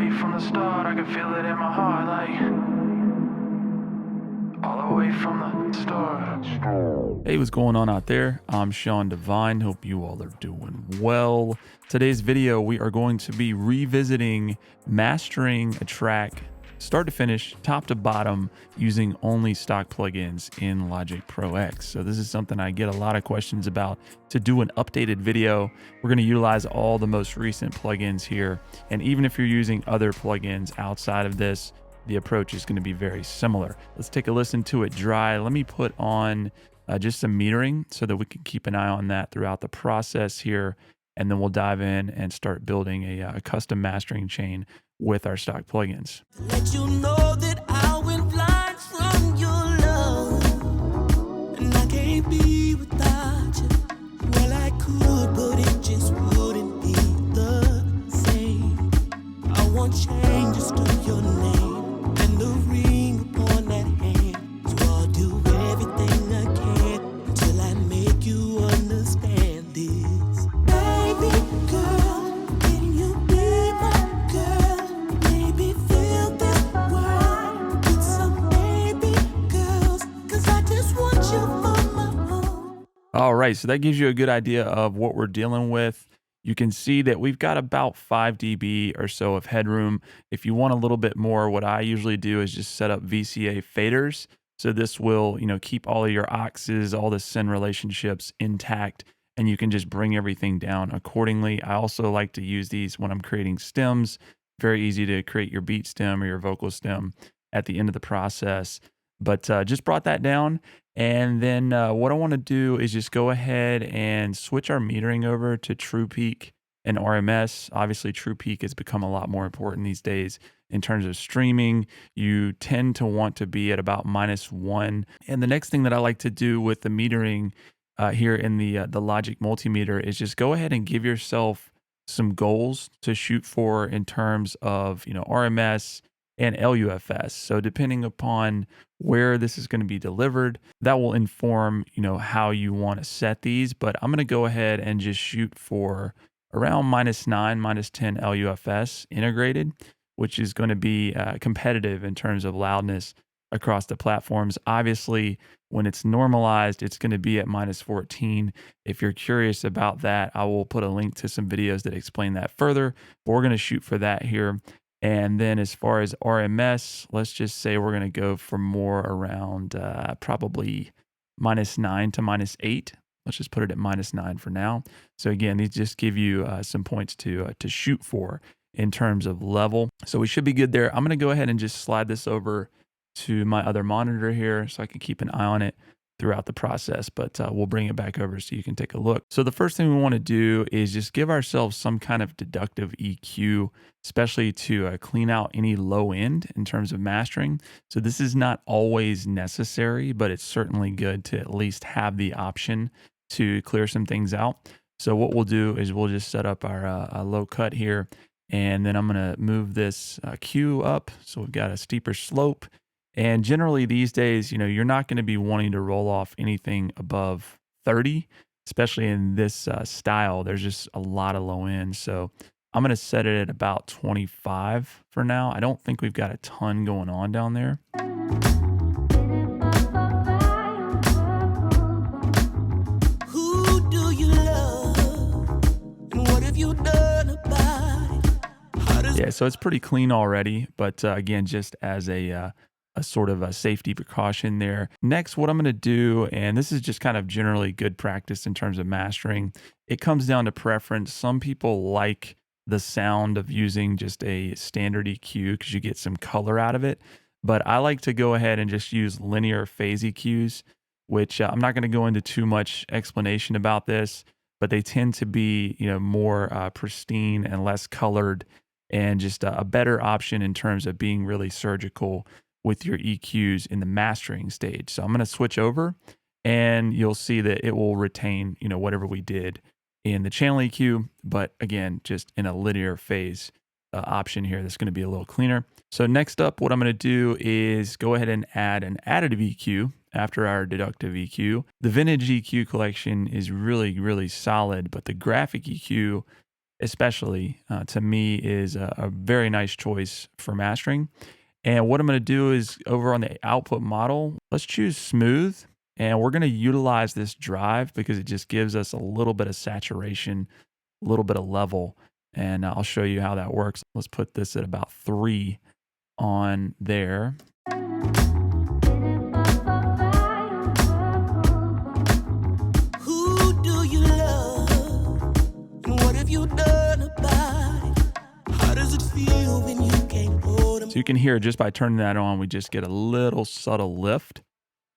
way from the start, I could feel it in my heart, like all the way from the start. Hey, what's going on out there? I'm Sean Devine. Hope you all are doing well. Today's video, we are going to be revisiting mastering a track start to finish, top to bottom, using only stock plugins in Logic Pro X. So this is something I get a lot of questions about. To do an updated video, we're going to utilize all the most recent plugins here. And even if you're using other plugins outside of this, the approach is going to be very similar. Let's take a listen to it dry. Let me put on just some metering so that we can keep an eye on that throughout the process here. And then we'll dive in and start building a custom mastering chain with our stock plugins. Let you know that I went blind from your love, and I can't be without you. Well, I could, but it just wouldn't be the same. I want changes to your name and the ring upon that hand. So I'll do everything I can until I make you understand this. Baby girl, can you be my girl? Maybe fill this world with some baby girls, 'cause I just want you for my own. All right, so that gives you a good idea of what we're dealing with. You can see that we've got about 5 dB or so of headroom. If you want a little bit more, what I usually do is just set up VCA faders. So this will, keep all of your auxes, all the send relationships intact, and you can just bring everything down accordingly. I also like to use these when I'm creating stems. Very easy to create your beat stem or your vocal stem at the end of the process. But just brought that down. And then what I want to do is just go ahead and switch our metering over to True Peak and RMS. Obviously, True Peak has become a lot more important these days in terms of streaming. You tend to want to be at about -1. And the next thing that I like to do with the metering here in the Logic multimeter is just go ahead and give yourself some goals to shoot for in terms of RMS and LUFS. So depending upon where this is going to be delivered, that will inform, how you want to set these. But I'm going to go ahead and just shoot for around -9, -10 LUFS integrated, which is going to be competitive in terms of loudness across the platforms. Obviously, when it's normalized, it's going to be at -14. If you're curious about that, I will put a link to some videos that explain that further, but we're going to shoot for that here. And then as far as RMS, let's just say we're going to go for more around probably -9 to -8. Let's just put it at -9 for now. So again, these just give you some points to shoot for in terms of level. So we should be good there. I'm going to go ahead and just slide this over to my other monitor here so I can keep an eye on it throughout the process, but we'll bring it back over so you can take a look. So the first thing we want to do is just give ourselves some kind of deductive EQ, especially to clean out any low end in terms of mastering. So this is not always necessary, but it's certainly good to at least have the option to clear some things out. So what we'll do is we'll just set up our low cut here, and then I'm going to move this Q up so we've got a steeper slope. And generally these days, you're not going to be wanting to roll off anything above 30, especially in this style. There's just a lot of low end. So I'm going to set it at about 25 for now. I don't think we've got a ton going on down there. Who do you love? And what have you done about it? How does Yeah, so it's pretty clean already. But again, just as a sort of a safety precaution there. Next, what I'm going to do, and this is just kind of generally good practice in terms of mastering, it comes down to preference. Some people like the sound of using just a standard EQ because you get some color out of it. But I like to go ahead and just use linear phase EQs, which I'm not going to go into too much explanation about this, but they tend to be more pristine and less colored, and just a better option in terms of being really surgical with your EQs in the mastering stage. So I'm going to switch over, and you'll see that it will retain, whatever we did in the channel EQ, but again, just in a linear phase option here. That's going to be a little cleaner. So next up, what I'm going to do is go ahead and add an additive EQ after our deductive EQ. The vintage EQ collection is really, really solid, but the graphic EQ especially to me is a very nice choice for mastering. And what I'm going to do is over on the output model, let's choose smooth. And we're going to utilize this drive because it just gives us a little bit of saturation, a little bit of level. And I'll show you how that works. Let's put this at about 3 on there. Who do you love? And what have you done about it? How does it feel when you can't hold them? So you can hear just by turning that on, we just get a little subtle lift.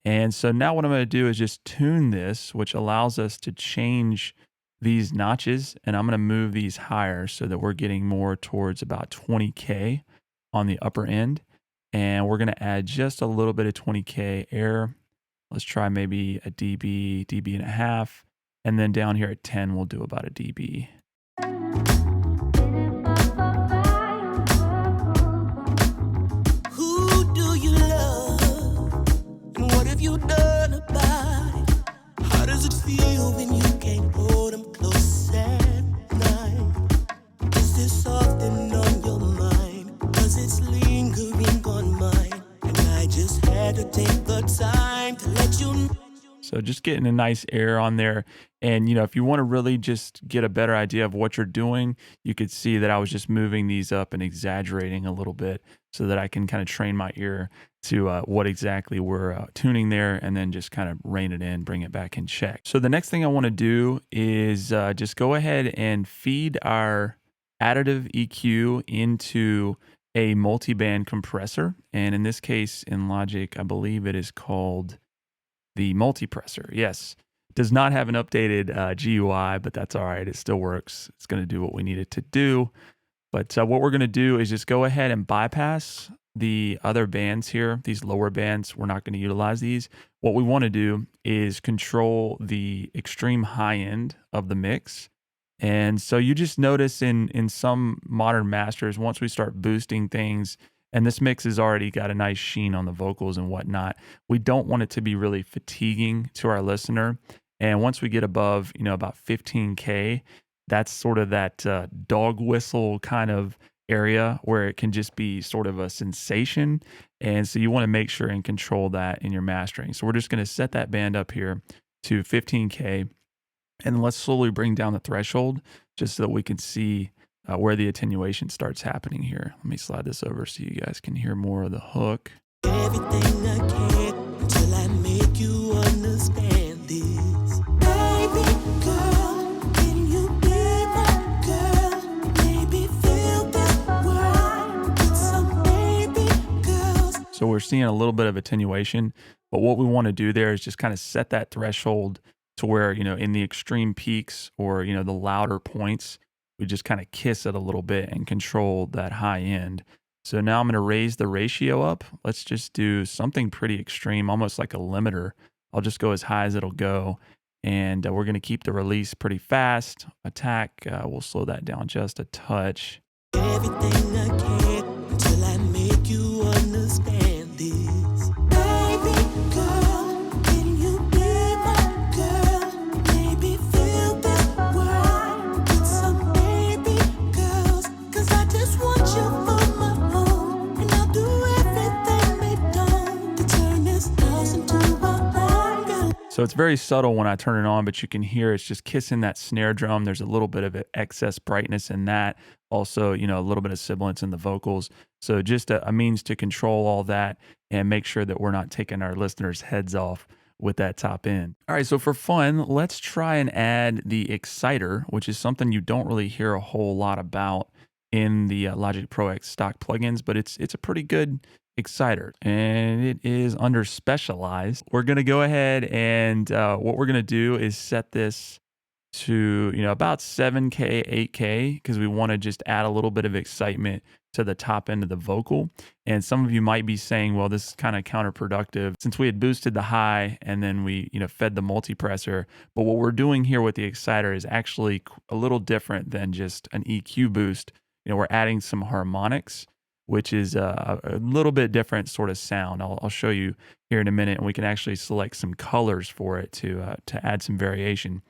And so now what I'm going to do is just tune this, which allows us to change these notches. And I'm going to move these higher so that we're getting more towards about 20K on the upper end. And we're going to add just a little bit of 20K air. Let's try maybe a dB, dB and a half. And then down here at 10, we'll do about a dB. Who do you love? And what have you done about it? How does it feel when you can't hold them close at night? Is this often on your mind? 'Cause it's lingering on mine. And I just had to take the time to let you know. So just getting a nice air on there. And, if you want to really just get a better idea of what you're doing, you could see that I was just moving these up and exaggerating a little bit so that I can kind of train my ear to what exactly we're tuning there, and then just kind of rein it in, bring it back in check. So the next thing I want to do is just go ahead and feed our additive EQ into a multiband compressor. And in this case, in Logic, I believe it is called the multipressor. Yes, does not have an updated GUI, but that's all right. It still works. It's going to do what we need it to do. But what we're going to do is just go ahead and bypass the other bands here. These lower bands, we're not going to utilize these. What we want to do is control the extreme high end of the mix. And so you just notice in some modern masters, once we start boosting things, and this mix has already got a nice sheen on the vocals and whatnot, we don't want it to be really fatiguing to our listener. And once we get above, about 15K, that's sort of that dog whistle kind of area where it can just be sort of a sensation. And so you want to make sure and control that in your mastering. So we're just going to set that band up here to 15K. And let's slowly bring down the threshold just so that we can see where the attenuation starts happening here. Let me slide this over so you guys can hear more of the hook. Everything I can until I make you understand this. Baby girl, can you be my girl? Maybe feel this world with some baby girls. So we're seeing a little bit of attenuation, but what we want to do there is just kind of set that threshold to where, in the extreme peaks or, the louder points, we just kind of kiss it a little bit and control that high end. So now I'm going to raise the ratio up. Let's just do something pretty extreme, almost like a limiter. I'll just go as high as it'll go. And we're going to keep the release pretty fast. Attack, we'll slow that down just a touch. Everything I can until I make you understand this. Baby girl, can you be my girl? Maybe feel this world with some baby girls. 'Cause I just want you for my own. And I'll do everything they don't to turn this house into a home, girl. So it's very subtle when I turn it on, but you can hear it's just kissing that snare drum. There's a little bit of excess brightness in that. Also, a little bit of sibilance in the vocals. So just a means to control all that and make sure that we're not taking our listeners' heads off with that top end. All right, so for fun, let's try and add the exciter, which is something you don't really hear a whole lot about in the Logic Pro X stock plugins, but it's a pretty good exciter, and it is under specialized. We're going to go ahead and what we're going to do is set this to about 7K, 8K, because we want to just add a little bit of excitement to the top end of the vocal. And some of you might be saying, well, this is kind of counterproductive since we had boosted the high and then we fed the multipressor. But what we're doing here with the exciter is actually a little different than just an EQ boost. We're adding some harmonics, which is a little bit different sort of sound. I'll show you here in a minute, and we can actually select some colors for it to add some variation.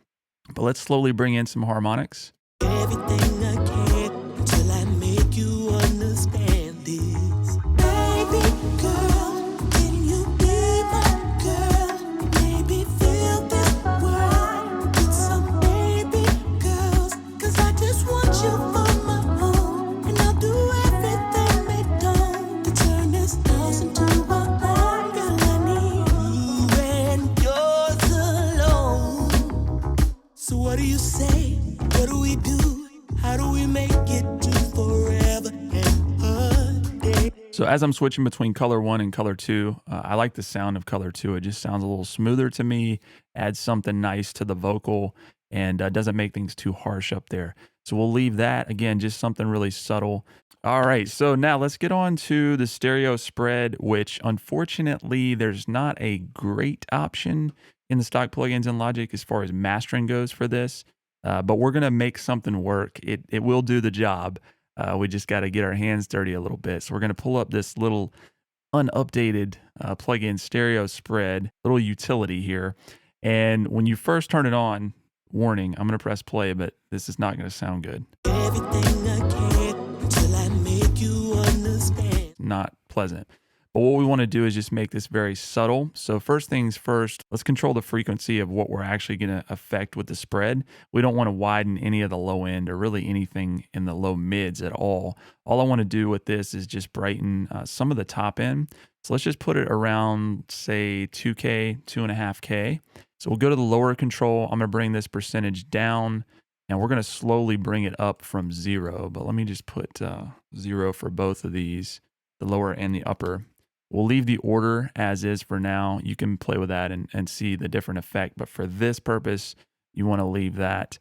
But let's slowly bring in some harmonics. Everything I can until I make you understand this. Baby girl, can you be my girl? Maybe fill this world with some baby girls. 'Cause I just want you for my own. And I'll do everything they don't to turn this house into a home. Girl, I need you and yours alone. So what do you say? What do we do? How do we make it to forever and a day? So as I'm switching between color 1 and color 2, I like the sound of color 2. It just sounds a little smoother to me, adds something nice to the vocal, and doesn't make things too harsh up there. So we'll leave that. Again, just something really subtle. All right, so now let's get on to the stereo spread, which unfortunately there's not a great option in the stock plugins in Logic as far as mastering goes for this. But we're going to make something work. It will do the job. We just got to get our hands dirty a little bit. So we're going to pull up this little unupdated plugin stereo spread, little utility here. And when you first turn it on, warning, I'm going to press play, but this is not going to sound good. Everything I can until I make you understand. Not pleasant. But what we want to do is just make this very subtle. So first things first, let's control the frequency of what we're actually going to affect with the spread. We don't want to widen any of the low end or really anything in the low mids at all. All I want to do with this is just brighten some of the top end. So let's just put it around, say, 2K, 2.5K. So we'll go to the lower control. I'm going to bring this percentage down, and we're going to slowly bring it up from 0. But let me just put 0 for both of these, the lower and the upper. We'll leave the order as is for now. You can play with that and see the different effect. But for this purpose, you want to leave that.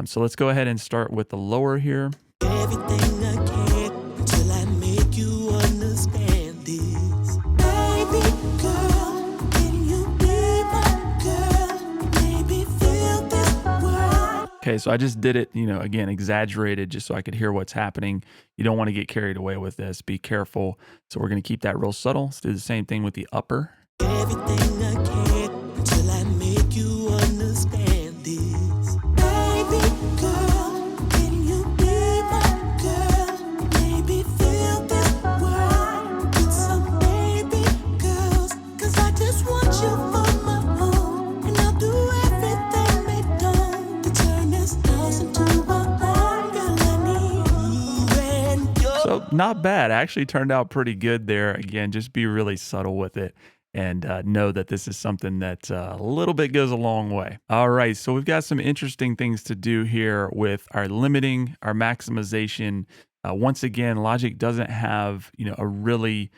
So let's go ahead and start with the lower here. Everything I can until I make you understand this. Baby girl, can you be my girl? Maybe feel this world. Okay, so I just did it, again, exaggerated just so I could hear what's happening. You don't want to get carried away with this. Be careful. So we're going to keep that real subtle. Let's do the same thing with the upper. Everything I can until I make you understand this. Baby girl, can you be my girl? Maybe feel this world with some baby girls. 'Cause I just want you for my own. And I'll do everything they don't to turn this house into a home. Girl, I need you and yours. So not bad. Actually turned out pretty good there. Again, just be really subtle with it and know that this is something that a little bit goes a long way. All right, so we've got some interesting things to do here with our limiting, our maximization. Once again, Logic doesn't have a really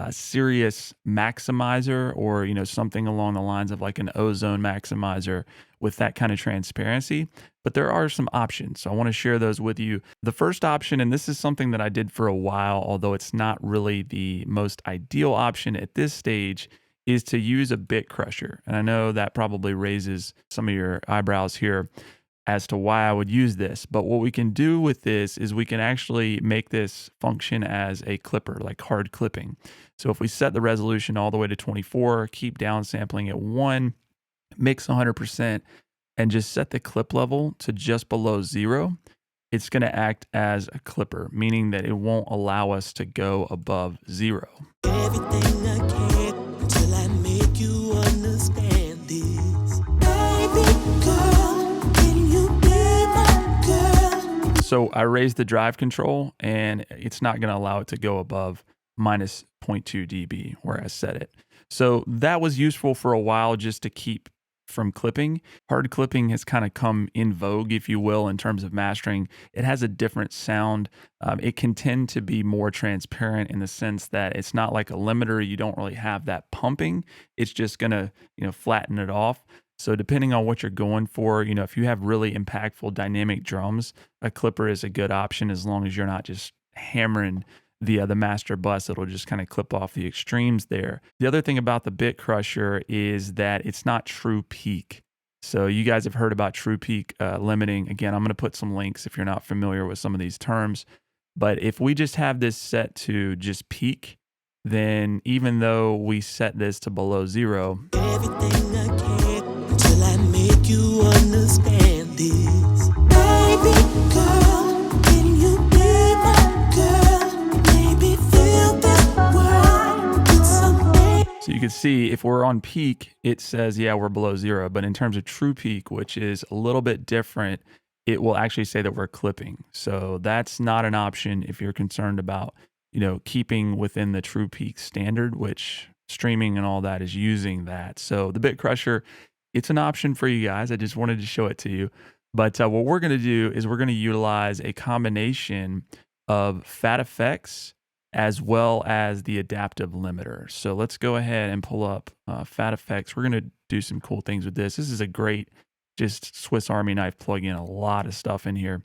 serious maximizer or something along the lines of like an ozone maximizer with that kind of transparency, but there are some options, so I want to share those with you. The first option, and this is something that I did for a while, although it's not really the most ideal option at this stage, is to use a bit crusher. And I know that probably raises some of your eyebrows here as to why I would use this. But what we can do with this is we can actually make this function as a clipper, like hard clipping. So if we set the resolution all the way to 24, keep downsampling at 1, mix 100%, and just set the clip level to just below 0, it's going to act as a clipper, meaning that it won't allow us to go above 0. Everything I can until I make you understand this. Baby girl, can you be my girl? So I raised the drive control, and it's not going to allow it to go above minus 0.2 dB where I set it. So that was useful for a while just to keep from clipping. Hard clipping has kind of come in vogue, if you will, in terms of mastering. It has a different sound. It can tend to be more transparent in the sense that it's not like a limiter. You don't really have that pumping. It's just going to, flatten it off. So depending on what you're going for, if you have really impactful dynamic drums, a clipper is a good option as long as you're not just hammering the master bus. It'll just kind of clip off the extremes there. The other thing about the bit crusher is that it's not true peak. So you guys have heard about true peak limiting. Again, I'm going to put some links if you're not familiar with some of these terms. But if we just have this set to just peak, then even though we set this to below 0, Everything I can until I make you understand this. Baby see if we're on peak, it says, yeah, we're below 0. But in terms of true peak, which is a little bit different, it will actually say that we're clipping. So that's not an option if you're concerned about, keeping within the true peak standard, which streaming and all that is using that. So the Bit Crusher, it's an option for you guys. I just wanted to show it to you. But what we're going to do is we're going to utilize a combination of fat effects as well as the adaptive limiter. So let's go ahead and pull up fat effects. We're going to do some cool things with this. This is a great just Swiss Army knife plug-in, a lot of stuff in here.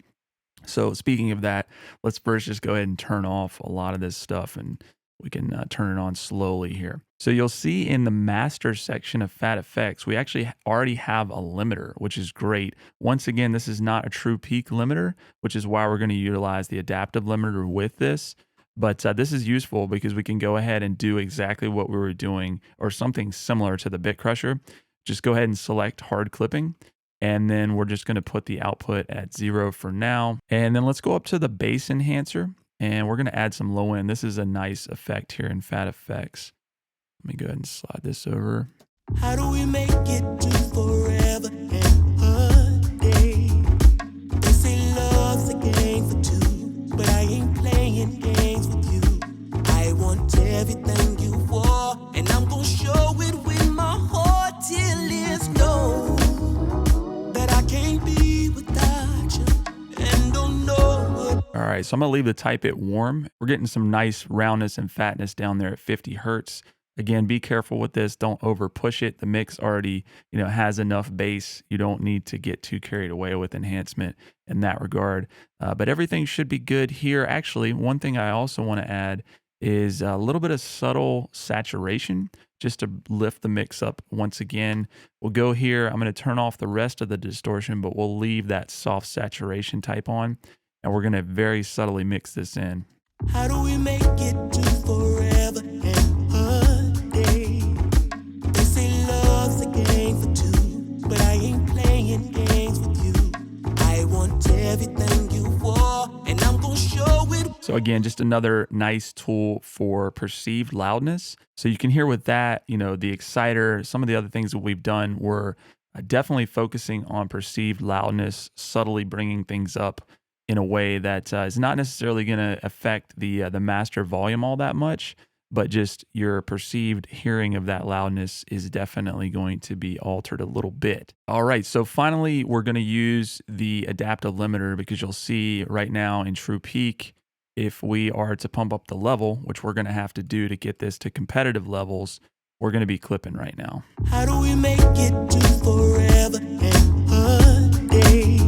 So speaking of that, let's first just go ahead and turn off a lot of this stuff, and we can turn it on slowly here. So you'll see in the master section of fat effects, we actually already have a limiter, which is great. Once again, this is not a true peak limiter, which is why we're going to utilize the adaptive limiter with this. But this is useful because we can go ahead and do exactly what we were doing or something similar to the Bit Crusher. Just go ahead and select hard clipping. And then we're just going to put the output at 0 for now. And then let's go up to the bass enhancer. And we're going to add some low end. This is a nice effect here in Fat Effects. Let me go ahead and slide this over. How do we make it to forever and a day? They say love's a game for two, but I ain't playing games with you. I want everything you want, and I'm gonna show it with my heart till it's known that I can't be without you and don't know what. All right, so I'm gonna leave the type it warm. We're getting some nice roundness and fatness down there at 50 Hertz. Again, be careful with this. Don't over push it. The mix already, has enough bass. You don't need to get too carried away with enhancement in that regard. But everything should be good here. Actually, one thing I also want to add is a little bit of subtle saturation just to lift the mix up once again. We'll go here. I'm going to turn off the rest of the distortion, but we'll leave that soft saturation type on. And we're going to very subtly mix this in. How do we make it to forever and a day? They say love's a game for two, but I ain't playing games with you. I want everything you want, and I'm gonna show it. So again, just another nice tool for perceived loudness. So you can hear with that, the exciter, some of the other things that we've done were definitely focusing on perceived loudness, subtly bringing things up in a way that is not necessarily going to affect the master volume all that much, but just your perceived hearing of that loudness is definitely going to be altered a little bit. All right, so finally, we're going to use the adaptive limiter because you'll see right now in true peak, if we are to pump up the level, which we're going to have to do to get this to competitive levels, we're going to be clipping right now. How do we make it to forever and a day?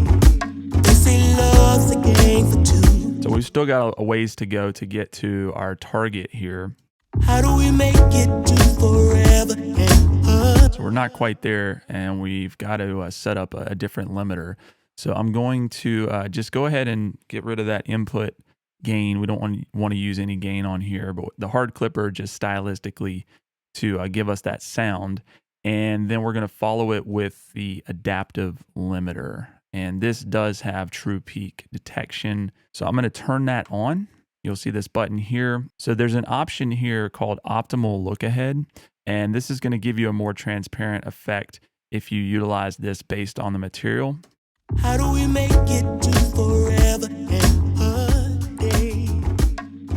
Love's a game for two. So we've still got a ways to go to get to our target here. How do we make it to forever and So we're not quite there, and we've got to set up a different limiter. So I'm going to just go ahead and get rid of that input gain. We don't want to use any gain on here, but the hard clipper just stylistically to give us that sound. And then we're going to follow it with the adaptive limiter. And this does have true peak detection. So I'm going to turn that on. You'll see this button here. So there's an option here called optimal look ahead. And this is going to give you a more transparent effect if you utilize this based on the material. How do we make it to forever and a day?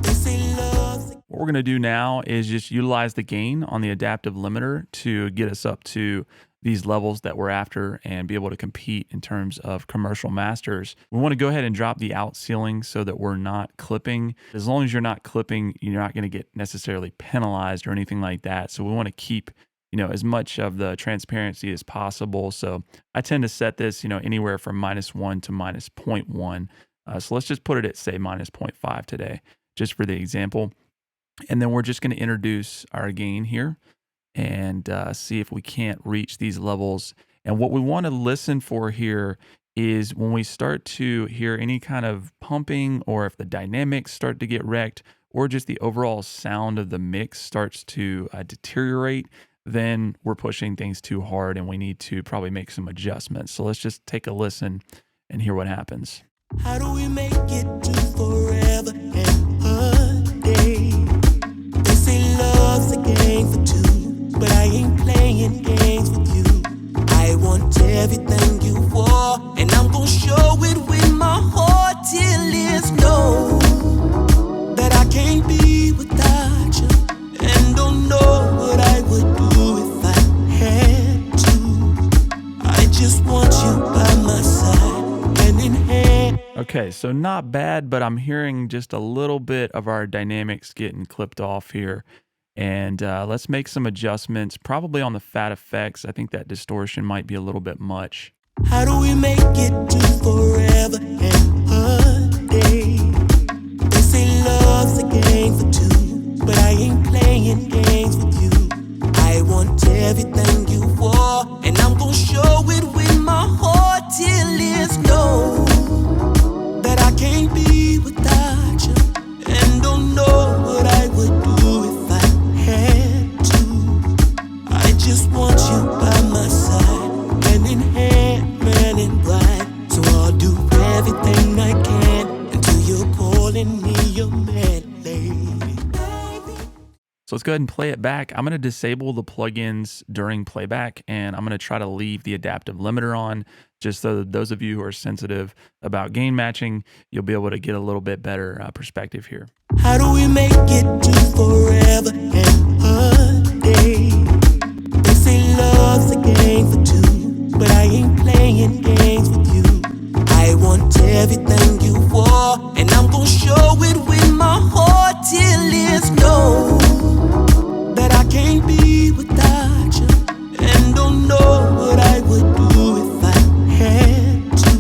They say love's a... What we're going to do now is just utilize the gain on the adaptive limiter to get us up to these levels that we're after and be able to compete in terms of commercial masters. We want to go ahead and drop the out ceiling so that we're not clipping. As long as you're not clipping, you're not going to get necessarily penalized or anything like that. So we want to keep, as much of the transparency as possible. So I tend to set this, anywhere from -1 to -0.1. So let's just put it at say -0.5 today, just for the example. And then we're just going to introduce our gain here and see if we can't reach these levels. And what we want to listen for here is when we start to hear any kind of pumping, or if the dynamics start to get wrecked, or just the overall sound of the mix starts to deteriorate, then we're pushing things too hard and we need to probably make some adjustments. So let's just take a listen and hear what happens. How do we make it to forever and a day? They say love's a game for two. so not bad, but I'm hearing just a little bit of our dynamics getting clipped off here. And let's make some adjustments, probably on the fat effects. I think that distortion might be a little bit much. How do we make it to forever and a day? They say love's a game for two, but I ain't playing games with you. I want everything you want, and I'm gonna show it with my heart till it's known that I can't be without you, and don't know what I would do if I had to. I just want you by my side, hand in hand, man in black. So I'll do everything I can until you're calling me your man, lady. So let's go ahead and play it back. I'm going to disable the plugins during playback, and I'm going to try to leave the adaptive limiter on, just so that those of you who are sensitive about gain matching, you'll be able to get a little bit better perspective here. How do we make it to forever and a day? They say love's a game for two, but I ain't playing games with you. I want everything you want, and I'm gonna show it with my heart till it's known that I can't be without you, and don't know what I would do if I had to.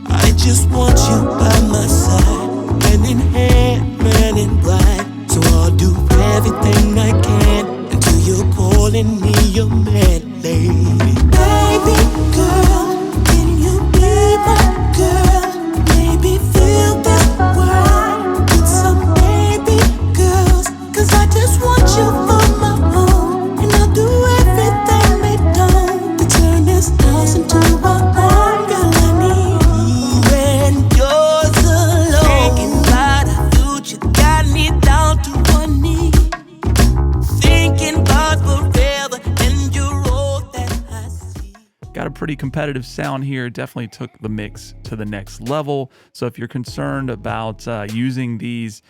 I just want you by my side, hand in hand, man in black. So I'll do everything I can until you're calling me your man, lady. Baby girl, can you be my girl? Maybe fill this world with some baby girls, 'cause I just want you for my own, and I'll do everything they don't to turn this house into my own. Girl, I need you and yours alone. Thinking about our future got me down to one knee. Thinking about forever and you're all that I see. Got a pretty competitive sound here. Definitely took the mix to the next level. So if you're concerned about using these,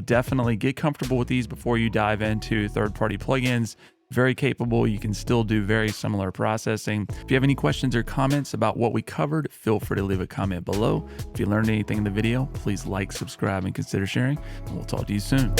definitely get comfortable with these before you dive into third-party plugins. Very capable. You can still do very similar processing. If you have any questions or comments about what we covered, feel free to leave a comment below. If you learned anything in the video, please like, subscribe, and consider sharing. And we'll talk to you soon.